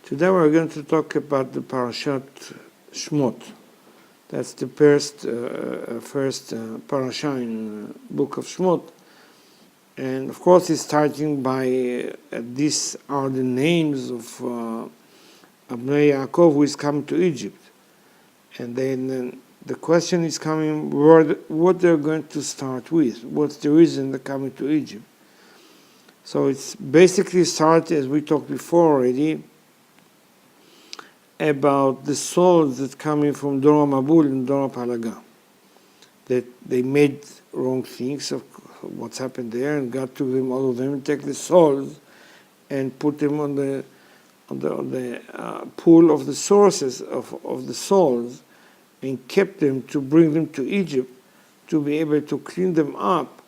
Today we're going to talk about the Parashat Shemot. That's the first parasha in the book of Shemot. And of course it's starting by, these are the names of Abnei Yaakov who is coming to Egypt. And then the question is coming, what they're going to start with. What's the reason they're coming to Egypt? So it's basically started, as we talked before already, about the souls that coming from Dora Mabul and Dora Palaga. That they made wrong things of what's happened there, and God took them, all of them, and take the souls and put them on the pool of the sources of the souls, and kept them to bring them to Egypt, to be able to clean them up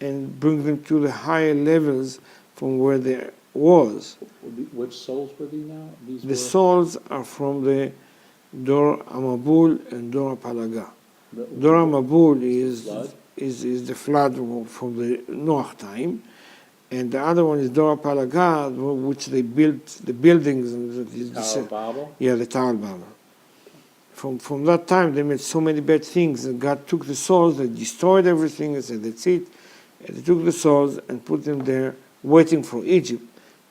and bring them to the higher levels from where they was. Which souls were they now? The souls are from the Dor Amabul and Dor Palaga. Dor Amabul is the flood from the Noach time, and the other one is Dor Palaga, which they built the buildings and Tower of Babel? Yeah, the Tower of Babel. From that time, they made so many bad things, and God took the souls, they destroyed everything, and said, that's it. And they took the souls and put them there, waiting for Egypt,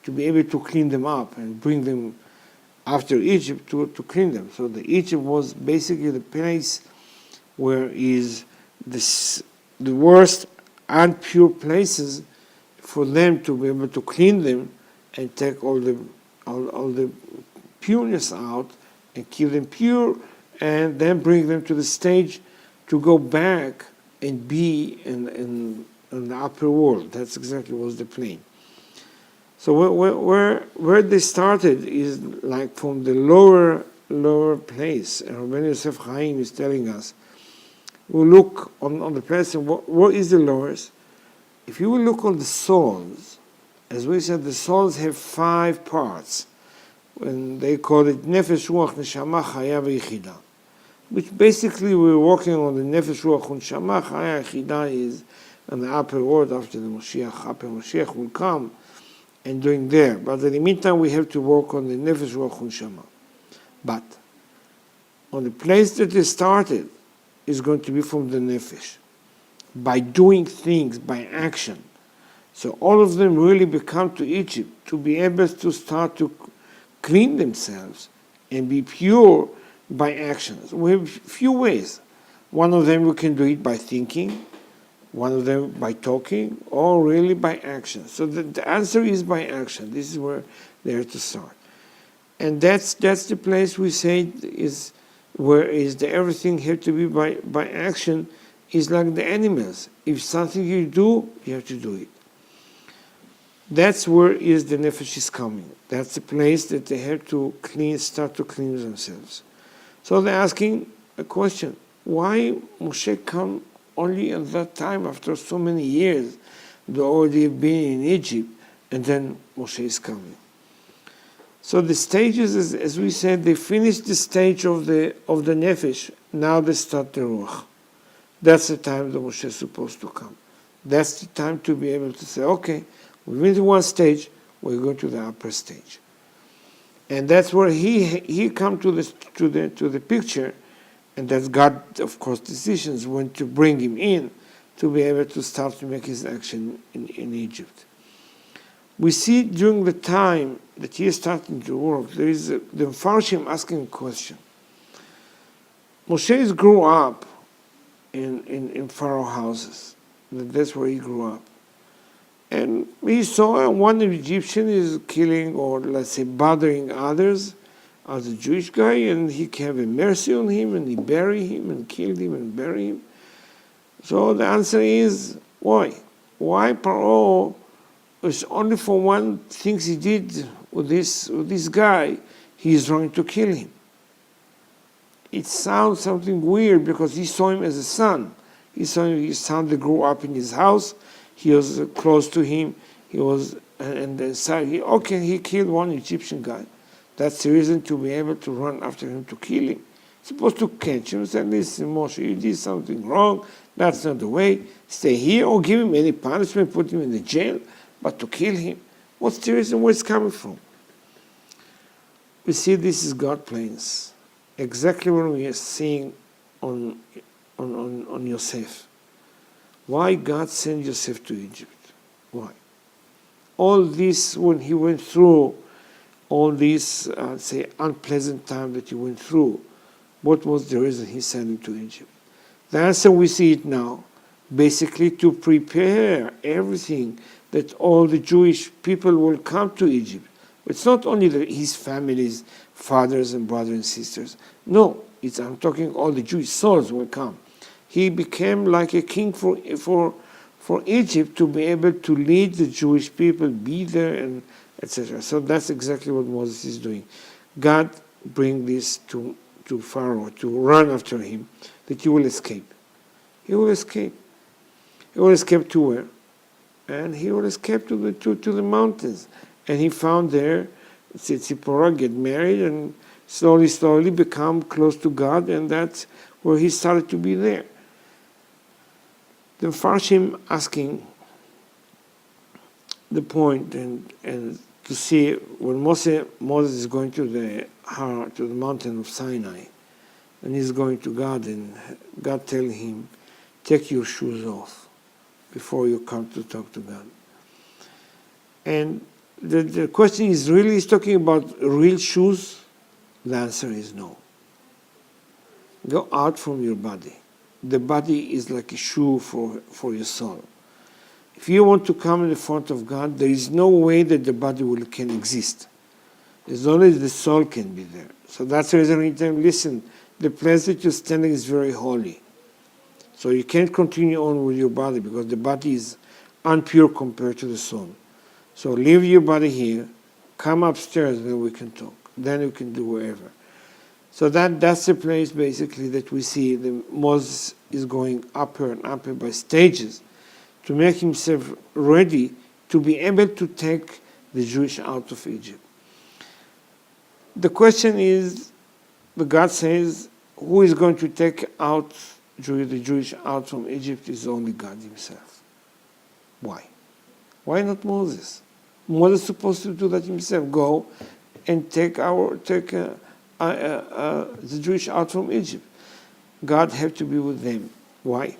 to be able to clean them up and bring them after Egypt to clean them. So the Egypt was basically the place where is the worst and pure places for them to be able to clean them and take all the pureness out and keep them pure, and then bring them to the stage to go back and be in the upper world. That's exactly what was the plan. So where they started is like from the lower place. And Rav Yosef Chaim is telling us, we'll look on the place, and what is the lowest? If you will look on the souls, as we said, the souls have 5 parts. And they call it Nefesh, Ruach, Neshama, Chaya, V'Yichida. Which basically we're working on the Nefesh, Ruach, Neshama, Chaya, Yichida is in the upper world after the Moshiach. Upper Moshiach will come and doing there. But in the meantime, we have to work on the Nefesh, Ruach, Neshama. But on the place that they started is going to be from the Nefesh. By doing things, by action. So all of them really become to Egypt to be able to start to clean themselves and be pure by actions. We have a few ways. One of them we can do it by thinking, one of them by talking, or really by action. So the answer is by action. This is where they are to start. And that's the place we say is where is the everything have to be by action, is like the animals. If something you do, you have to do it. That's where is the nefesh is coming. That's the place that they have to start to clean themselves. So they're asking a question: why Moshe come only at that time after so many years? They already have been in Egypt, and then Moshe is coming. So the stages, as we said, they finished the stage of the nefesh. Now they start the ruach. That's the time that Moshe is supposed to come. That's the time to be able to say, okay, we've been to one stage, we're going to the upper stage. And that's where he come to the picture, and that's God, of course, decisions when to bring him in to be able to start to make his action in Egypt. We see during the time that he is starting to work, there is the Mfarshim asking a question. Moshe grew up in Pharaoh houses. That's where he grew up. And he saw one Egyptian is killing, or let's say bothering others as a Jewish guy, and he have a mercy on him, and he bury him, and killed him, and bury him. So the answer is, why? Why Pharaoh is only for one thing he did with this guy, he is trying to kill him. It sounds something weird because he saw him as a son. He saw his son that grew up in his house. He was close to him. He was, and then he killed one Egyptian guy. That's the reason to be able to run after him to kill him. Supposed to catch him and say, listen, Moshe, you did something wrong. That's not the way. Stay here or give him any punishment, put him in the jail, but to kill him. What's the reason where it's coming from? we see this is God's plans. Exactly what we are seeing on Yosef. Why God sent Yosef to Egypt? Why? All this, when he went through all this, say, unpleasant time that he went through, what was the reason he sent him to Egypt? The answer, we see it now, basically to prepare everything that all the Jewish people will come to Egypt. It's not only his family's fathers and brothers and sisters. No, I'm talking all the Jewish souls will come. He became like a king for Egypt, to be able to lead the Jewish people, be there, and etc. So that's exactly what Moses is doing. God bring this to Pharaoh to run after him, that he will escape. He will escape. He will escape to where? And he will escape to the mountains. And he found there, Tzipporah get married and slowly become close to God, and that's where he started to be there. The Farshim asking the point and to see when Moses is going to the mountain of Sinai, and he's going to God, and God telling him, take your shoes off before you come to talk to God. And the question is, really he's talking about real shoes? The answer is no. Go out from your body. The body is like a shoe for your soul. If you want to come in the front of God, there is no way that the body can exist. As only the soul can be there. So that's the reason we tell him, listen, the place that you're standing is very holy. So you can't continue on with your body, because the body is impure compared to the soul. So leave your body here, come upstairs, then we can talk. Then you can do wherever. So that's the place basically that we see Moses is going upper and upper by stages to make himself ready to be able to take the Jewish out of Egypt. The question is, God says, who is going to take out the Jewish out from Egypt? Is only God himself. Why? Why not Moses? Moses is supposed to do that himself. Go and take the Jewish out from Egypt. God had to be with them. Why?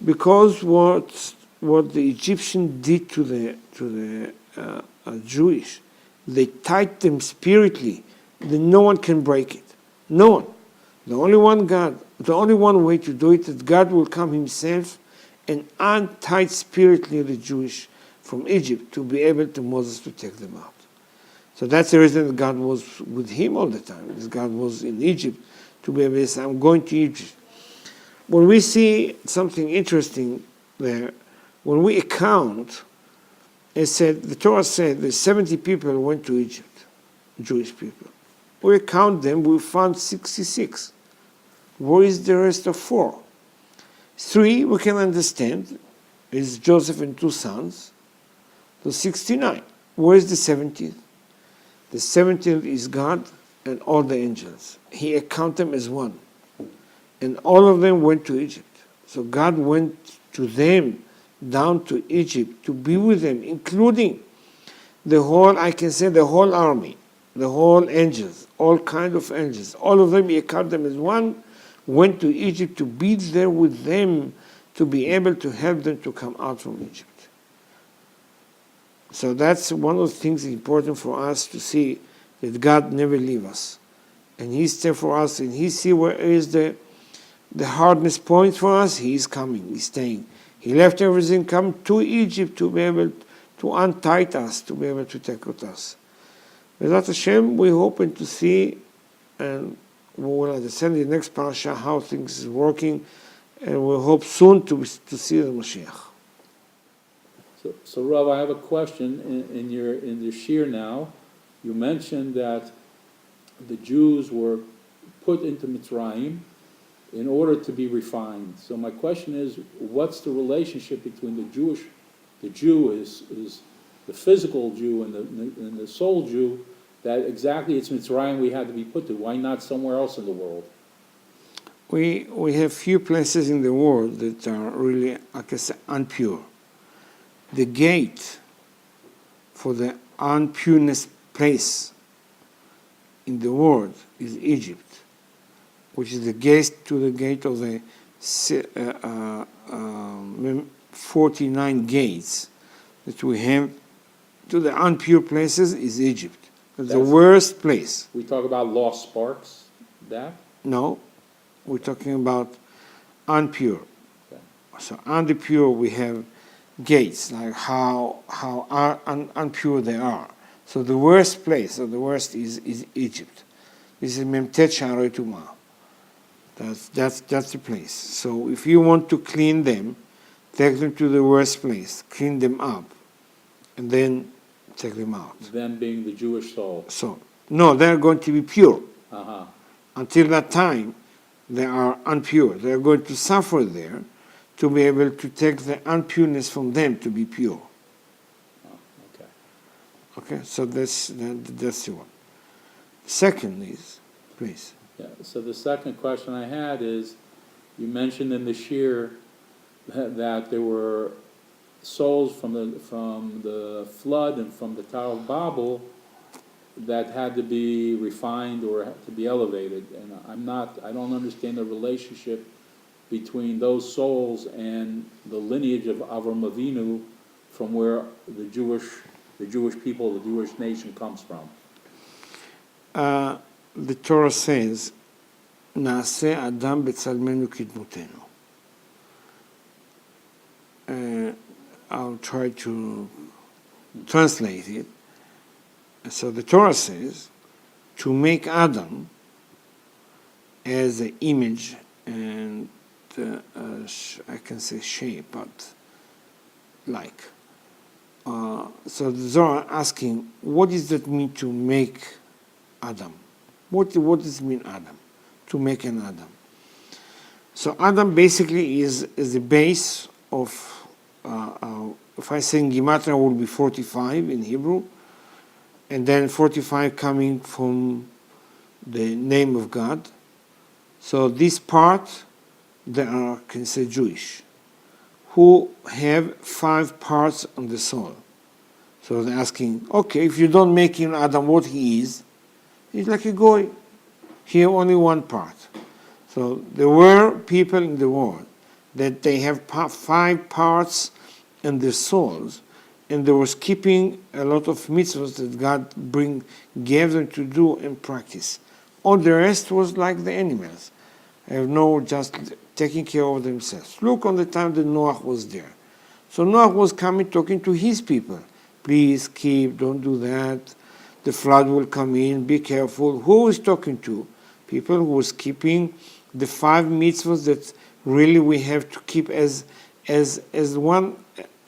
Because what the Egyptian did to the Jewish, they tied them spiritually, that no one can break it. No one. The only one way to do it is God will come himself and untie spiritually the Jewish from Egypt to be able to Moses to take them out. So that's the reason that God was with him all the time, because God was in Egypt to be able to say, I'm going to Egypt. When we see something interesting there, when we account, the Torah said that 70 people went to Egypt, Jewish people. We count them, we found 66. Where is the rest of 4? 3 we can understand, is Joseph and 2 sons, so 69. Where is the 70th? The 70th is God and all the angels. He accounted them as one. And all of them went to Egypt. So God went to them down to Egypt to be with them, including the whole army, the whole angels, all kind of angels. All of them, he accounted them as one, went to Egypt to be there with them, to be able to help them to come out from Egypt. So that's one of the things important for us to see, that God never leaves us. And he's there for us, and he see where is the hardness point for us. He is coming, he's staying. He left everything, come to Egypt to be able to untie us, to be able to take with us. Without Hashem, we're hoping to see, and we will understand in the next parasha how things is working, and we hope soon to see the Mashiach. So Rav, I have a question. In your shir now, you mentioned that the Jews were put into Mitzrayim in order to be refined. So my question is, what's the relationship between the Jew is the physical Jew and the soul Jew, that exactly it's Mitzrayim we had to be put to? Why not somewhere else in the world? We have few places in the world that are really, like I say, impure. The gate for the unpureness place in the world is Egypt, which is the gate to the gate of the 49 gates that we have to the impure places is Egypt. It's the That's- worst place. We talk about lost sparks, that? No, we're talking about impure. Okay. So under pure we have gates, like how impure they are. So the worst place, or the worst is Egypt. This is Memtet Sha'arei Tumah. That's the place. So if you want to clean them, take them to the worst place, clean them up, and then take them out. Them being the Jewish soul. So no, they're going to be pure. Uh-huh. Until that time, they are impure. They are going to suffer there to be able to take the impureness from them to be pure. Oh, okay. Okay, so that's the one. Second is, please. Yeah, so the second question I had is, you mentioned in the shir that there were souls from the flood and from the Tower of Babel that had to be refined or had to be elevated. And I don't understand the relationship between those souls and the lineage of Avram Avinu from where the Jewish people, the Jewish nation comes from. The Torah says, "Naaseh Adam b'tzalmenu kidmutenu." I'll try to translate it. So the Torah says, to make Adam as an image and I can say shape, but like. So the Zohar asking, what does that mean to make Adam? What does it mean Adam? To make an Adam. So Adam basically is the base of, if I say in Gematria, will be 45 in Hebrew, and then 45 coming from the name of God. So this part, they are, can say, Jewish, who have 5 parts on the soul. So they're asking, okay, if you don't make him Adam what he is, he's like a goy. He have only 1 part. So there were people in the world that they have 5 parts in their souls, and they were keeping a lot of mitzvahs that God gave them to do and practice. All the rest was like the animals. Have no just taking care of themselves. Look on the time that Noah was there. So Noah was coming talking to his people. Please keep, don't do that. The flood will come in, be careful. Who is talking to? People who was keeping the 5 mitzvahs that really we have to keep as a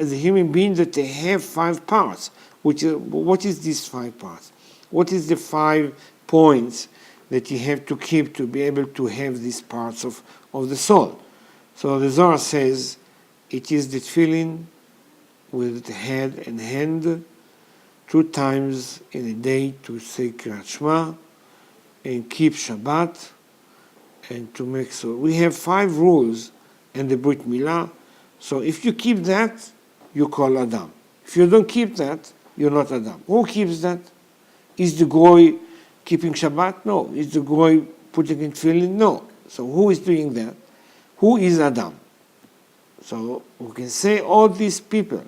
human being, that they have 5 parts. What is these 5 parts? What is the 5 points that you have to keep to be able to have these parts of the soul? So the Zohar says it is the tefillin with the head and hand 2 times in a day to say Kriyat Shema and keep Shabbat and to make so. We have 5 rules in the Brit Milah. So if you keep that, you call Adam. If you don't keep that, you're not Adam. Who keeps that? Is the goy keeping Shabbat? No. Is the goy putting in tefillin? No. So who is doing that? Who is Adam? So we can say all these people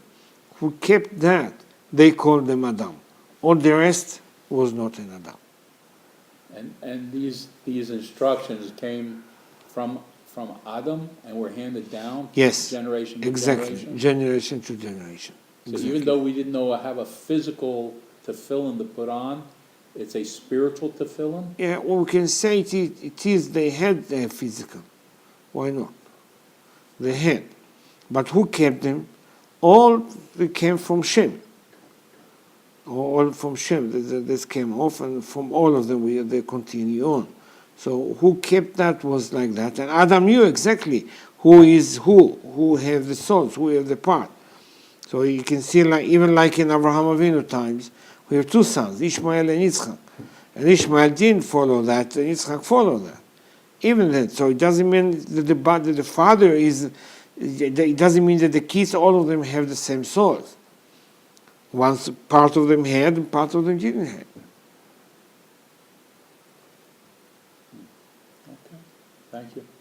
who kept that, they call them Adam. All the rest was not an Adam. And these instructions came from Adam and were handed down Yes, generation to exactly. generation? Generation to generation. So Exactly. even though we didn't have a physical tefillin to put on, it's a spiritual tefillin? Yeah, well, we can say it is they had their physical. Why not? They had. But who kept them? All they came from Shem. All from Shem. This came off, and from all of them they continue on. So who kept that was like that. And Adam knew exactly who is who have the souls, who have the part. So you can see, like even like in Abraham Avinu times, we have 2 sons, Ishmael and Yitzchak. And Ishmael didn't follow that, and Yitzchak followed that. Even then, so it doesn't mean that the father is, it doesn't mean that the kids, all of them have the same souls. Once part of them had, and part of them didn't have. Thank you.